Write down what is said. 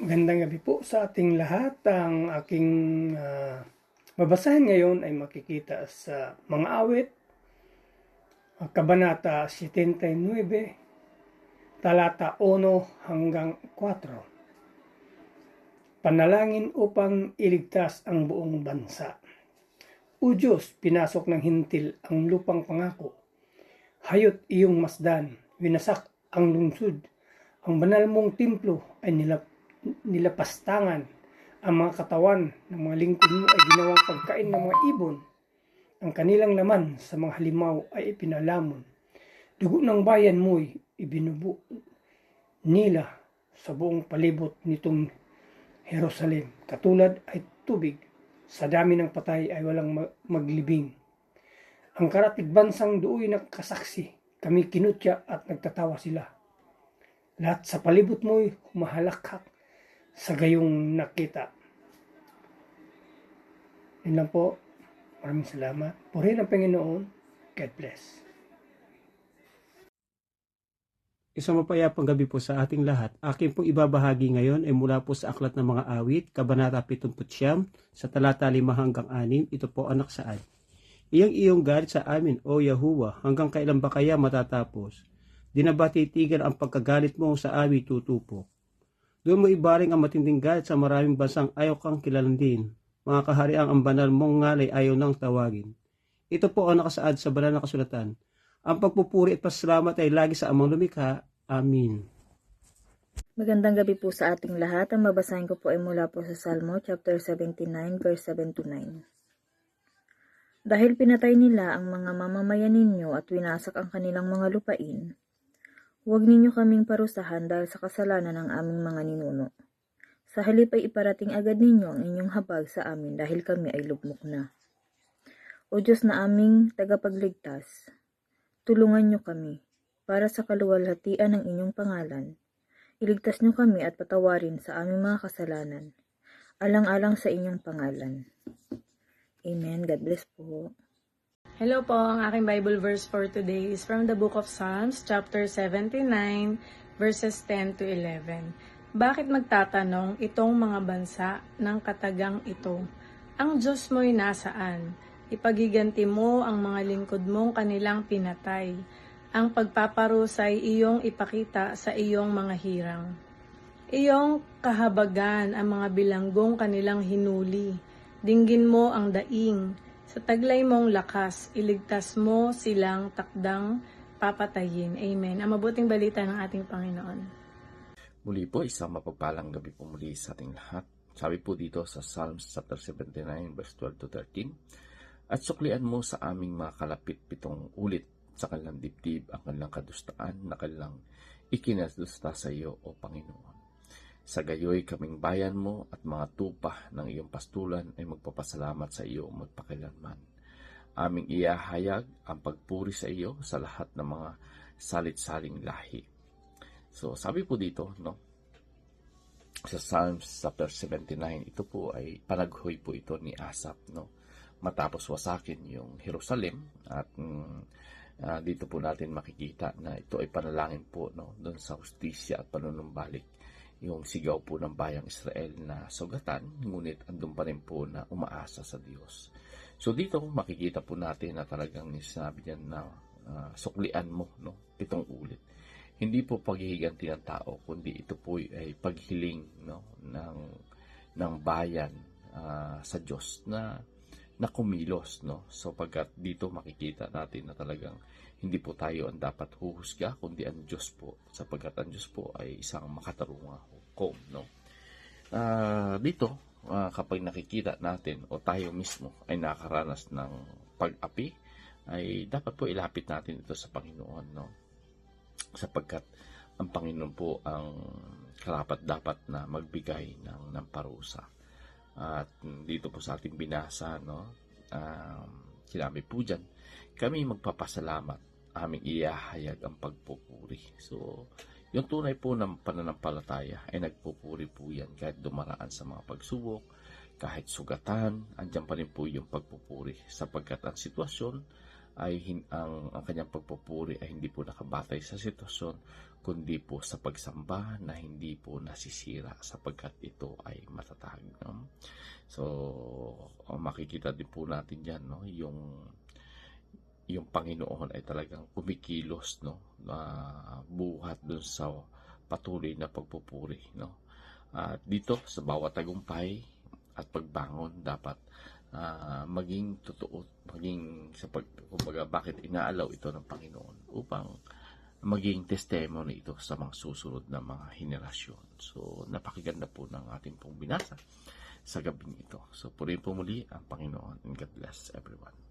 Magandang gabi po sa ating lahat. Ang aking babasahin ngayon ay makikita sa mga awit, Kabanata 79, talata 1 hanggang 4. Panalangin upang iligtas ang buong bansa. O Diyos, pinasok ng hintil ang lupang pangako. Hayot iyong masdan, winasak ang lungsod. Ang banal mong templo ay nilapastangan. Ang mga katawan ng mga lingkod mo ay ginawang pagkain ng mga ibon. Ang kanilang laman sa mga halimaw ay ipinalamon. Dugo ng bayan mo'y ibinubo nila sa buong palibot nitong Jerusalem. Katulad ay tubig, sa dami ng patay ay walang maglibing. Ang karatig bansang dooy nagkasaksi, kami kinutya at nagtatawa sila. Lahat sa palibot mo'y humahalakhak sa gayong nakita. Yun lang po. Maraming salamat. Purihin ang Panginoon. God bless. Isang mapayapang gabi po sa ating lahat. Akin pong ibabahagi ngayon ay mula po sa Aklat ng Mga Awit, Kabanata 79, sa talata 5 hanggang 6. Ito po ang naksaad. Iyong galit sa amin, O Yahuwah, hanggang kailan ba kaya matatapos? Di na ba titigan ang pagkagalit mo sa amin tutupok? Doon mo ibaring ang matinding galit sa maraming bansang ayaw kang kilalandin. Mga kahariang ang banal mong ngalay ayaw nang tawagin. Ito po ang nakasaad sa banal na kasulatan. Ang pagpupuri at pasalamat ay lagi sa Amang Lumikha. Amin. Magandang gabi po sa ating lahat. Ang babasahin ko po ay mula po sa Salmo chapter 79 verse 7 to 9. Dahil pinatay nila ang mga mamamayan ninyo at winasak ang kanilang mga lupain, huwag ninyo kaming parusahan dahil sa kasalanan ng aming mga ninuno. Sa halip ay iparating agad ninyo ang inyong habag sa amin dahil kami ay lugmok na. O Diyos na aming tagapagligtas, tulungan nyo kami para sa kaluwalhatian ng inyong pangalan. Iligtas nyo kami at patawarin sa aming mga kasalanan, alang-alang sa inyong pangalan. Amen. God bless po. Hello po, ang aking Bible verse for today is from the book of Psalms, chapter 79, verses 10 to 11. Bakit magtatanong itong mga bansa ng katagang ito? Ang Diyos mo'y nasaan? Ipagiganti mo ang mga lingkod mong kanilang pinatay. Ang pagpaparusay iyong ipakita sa iyong mga hirang. Iyong kahabagan ang mga bilanggong kanilang hinuli. Dinggin mo ang daing. Sa taglay mong lakas, iligtas mo silang takdang papatayin. Amen. Ang mabuting balita ng ating Panginoon. Muli po, isang mapagpalang gabi po muli sa ating lahat. Sabi po dito sa Psalms chapter 79, verse 12 to 13, At suklian mo sa aming mga kalapit 7 ulit sa kanilang dibdib ang kanilang kadustaan na kanilang ikinadusta sa iyo, O Panginoon. Sa gayoy kaming bayan mo at mga tupa ng iyong pastulan ay magpapasalamat sa iyo magpakilanman. Aming iyahayag ang pagpuri sa iyo sa lahat ng mga salit-saling lahi. So sabi po dito, no, sa Psalms chapter 79, ito po ay panaghoy po ito ni Asaph, no, matapos wasakin yung Jerusalem. At dito po natin makikita na ito ay panalangin po, no, doon sa hustisya at panunumbalik, yung sigaw po ng bayang Israel na sugatan, ngunit andun pa rin po na umaasa sa Diyos. So dito makikita po natin na talagang sinabi niya na suklian mo, no, 7 ulit. Hindi po paghihiganti ng tao, kundi ito po ay paghiling, no, ng bayan sa Diyos na kumilos, no. So pagkat dito makikita natin na talagang hindi po tayo ang dapat huhusga, kundi ang Diyos po, sapagkat ang Diyos po ay isang makatarungang hukom, no. Dito kapag nakikita natin o tayo mismo ay nakaranas ng pag-api, ay dapat po ilapit natin ito sa Panginoon, no, sapagkat ang Panginoon po ang karapat-dapat na magbigay ng parusa. At dito po sa ating binasa, no, sinabi po dyan, kami magpapasalamat, aming iyahayag ang pagpupuri. So, yung tunay po ng pananampalataya ay nagpupuri po yan kahit dumaraan sa mga pagsubok, kahit sugatan, andyan pa rin po yung pagpupuri sapagkat ang sitwasyon ay ang kanyang pagpupuri ay hindi po nakabatay sa sitwasyon, kundi po sa pagsamba na hindi po nasisira sapagkat ito ay matatag. No? So, makikita din po natin dyan, no? Yung Panginoon ay talagang kumikilos, no? Buhat dun sa patuloy na pagpupuri, no? At dito sa bawat tagumpay at pagbangon dapat maging totoo, maging kumbaga bakit inaalaw ito ng Panginoon upang maging testimony ito sa mga susunod na mga henerasyon. So napakaganda po ng ating pong binasa sa gabing ito. So purihin po muli ang Panginoon, and God bless everyone.